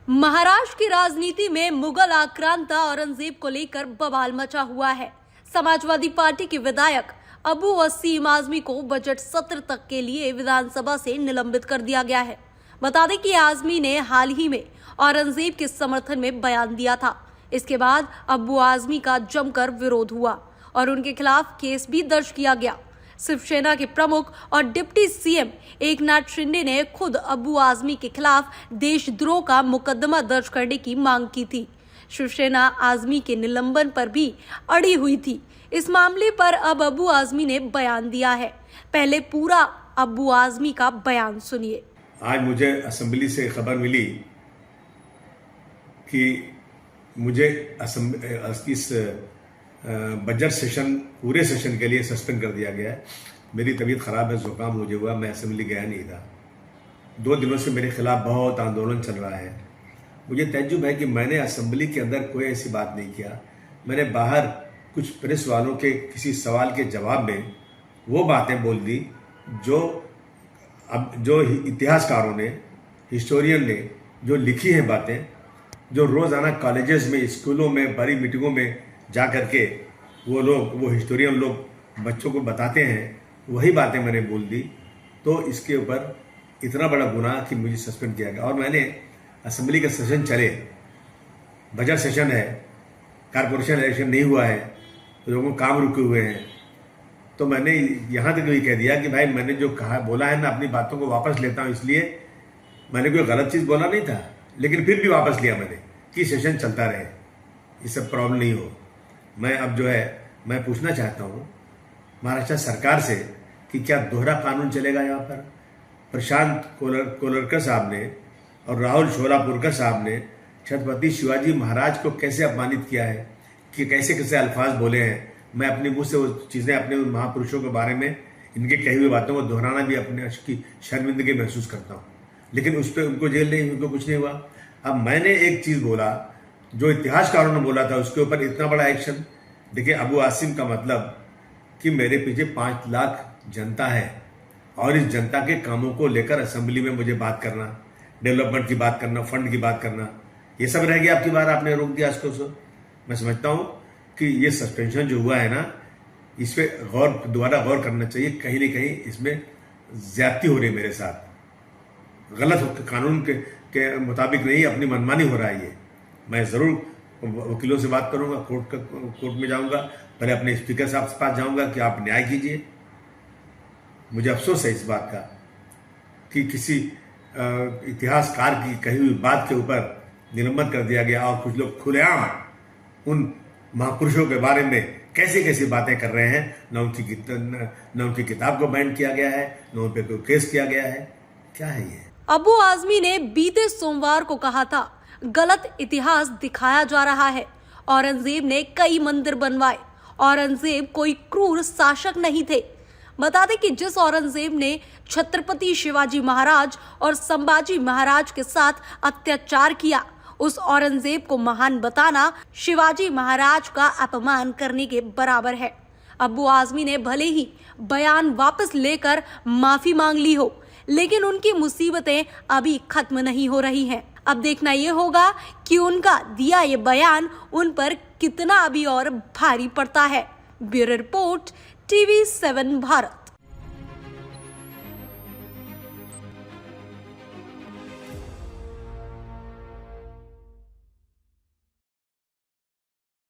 महाराष्ट्र की राजनीति में मुगल आक्रांता औरंगजेब को लेकर बवाल मचा हुआ है। समाजवादी पार्टी के विधायक अबू वसीम आजमी को बजट सत्र तक के लिए विधानसभा से निलंबित कर दिया गया है। बता दें कि आजमी ने हाल ही में औरंगजेब के समर्थन में बयान दिया था। इसके बाद अबू आजमी का जमकर विरोध हुआ और उनके खिलाफ केस भी दर्ज किया गया। शिवसेना के प्रमुख और डिप्टी सीएम एकनाथ शिंदे ने खुद अबू आजमी के खिलाफ देशद्रोह का मुकदमा दर्ज करने की मांग की थी। शिवसेना आजमी के निलंबन पर भी अड़ी हुई थी। इस मामले पर अब अबू आजमी ने बयान दिया है। पहले पूरा अबू आजमी का बयान सुनिए। आज मुझे असेंबली से खबर मिली कि मुझे इस बजट सेशन पूरे सेशन के लिए सस्पेंड कर दिया गया है। मेरी तबीयत खराब है, जुकाम मुझे हुआ, मैं असेंबली गया नहीं था। 2 दिनों से मेरे खिलाफ बहुत आंदोलन चल रहा है। मुझे तज्जुब है कि मैंने असेंबली के अंदर कोई ऐसी बात नहीं किया। मैंने बाहर कुछ प्रेस वालों के किसी सवाल के जवाब में वो बातें बोल दी जो इतिहासकारों ने, हिस्टोरियन ने जो लिखी हैं बातें, जो रोज़ाना कॉलेजेस में, स्कूलों में, बड़ी मीटिंगों में जा कर के वो हिस्टोरियन लोग बच्चों को बताते हैं, वही बातें मैंने बोल दी। तो इसके ऊपर इतना बड़ा गुनाह कि मुझे सस्पेंड किया गया। और मैंने असेंबली का सेशन चले, बजट सेशन है, कारपोरेशन इलेक्शन नहीं हुआ है, लोगों को काम रुके हुए हैं, तो मैंने यहाँ तक भी कह दिया कि भाई मैंने जो कहा बोला है, मैं अपनी बातों को वापस लेता हूँ। इसलिए मैंने कोई गलत चीज़ बोला नहीं था, लेकिन फिर भी वापस लिया मैंने कि सेशन चलता रहे, ये सब प्रॉब्लम नहीं हो। मैं अब जो है मैं पूछना चाहता हूँ महाराष्ट्र सरकार से कि क्या दोहरा कानून चलेगा यहाँ पर। प्रशांत कोलरकर साहब ने और राहुल शोलापुरकर साहब ने छत्रपति शिवाजी महाराज को कैसे अपमानित किया है, कि कैसे कैसे अल्फाज बोले हैं। मैं अपने मुंह से वो चीज़ें अपने उन महापुरुषों के बारे में इनके कही हुई बातों को दोहराना भी अपने की शर्मिंदगी महसूस करता हूँ, लेकिन उस पर उनको जेल नहीं, उनको कुछ नहीं हुआ। अब मैंने एक चीज़ बोला जो इतिहासकारों ने बोला था, उसके ऊपर इतना बड़ा एक्शन। देखिए, अबू आसिम का मतलब कि मेरे पीछे 5 लाख जनता है और इस जनता के कामों को लेकर असेंबली में मुझे बात करना, डेवलपमेंट की बात करना, फंड की बात करना, ये सब रह गया। आपकी बार आपने रोक दिया इसको। मैं समझता हूँ कि ये सस्पेंशन जो हुआ है ना, इस पर दोबारा गौर करना चाहिए। कहीं ना कहीं इसमें ज्यादती हो रही है मेरे साथ, गलत कानून के मुताबिक नहीं, अपनी मनमानी हो रहा है ये। मैं ज़रूर वकीलों से बात करूंगा, कोर्ट में जाऊंगा, पहले अपने स्पीकर साहब के पास जाऊंगा कि आप न्याय कीजिए। मुझे अफसोस है इस बात का कि किसी इतिहासकार की कही हुई बात के ऊपर निलंबन कर दिया गया और कुछ लोग खुलेआम उन महापुरुषों के बारे में कैसी कैसी बातें कर रहे हैं। न उनकी किताब को बैन किया गया है, न उन पर कोई केस किया गया है। क्या है ये? अबू आजमी ने बीते सोमवार को कहा था, गलत इतिहास दिखाया जा रहा है। औरंगजेब ने कई मंदिर बनवाए। औरंगजेब कोई क्रूर शासक नहीं थे। बता दें कि जिस औरंगजेब ने छत्रपति शिवाजी महाराज और संभाजी महाराज के साथ अत्याचार किया, उस औरंगजेब को महान बताना शिवाजी महाराज का अपमान करने के बराबर है। अबू आजमी ने भले ही बयान वापस लेकर माफी मांग ली हो, लेकिन उनकी मुसीबतें अभी खत्म नहीं हो रही हैं। अब देखना ये होगा कि उनका दिया ये बयान उन पर कितना अभी और भारी पड़ता है। Bureau report, TV7 Bharat.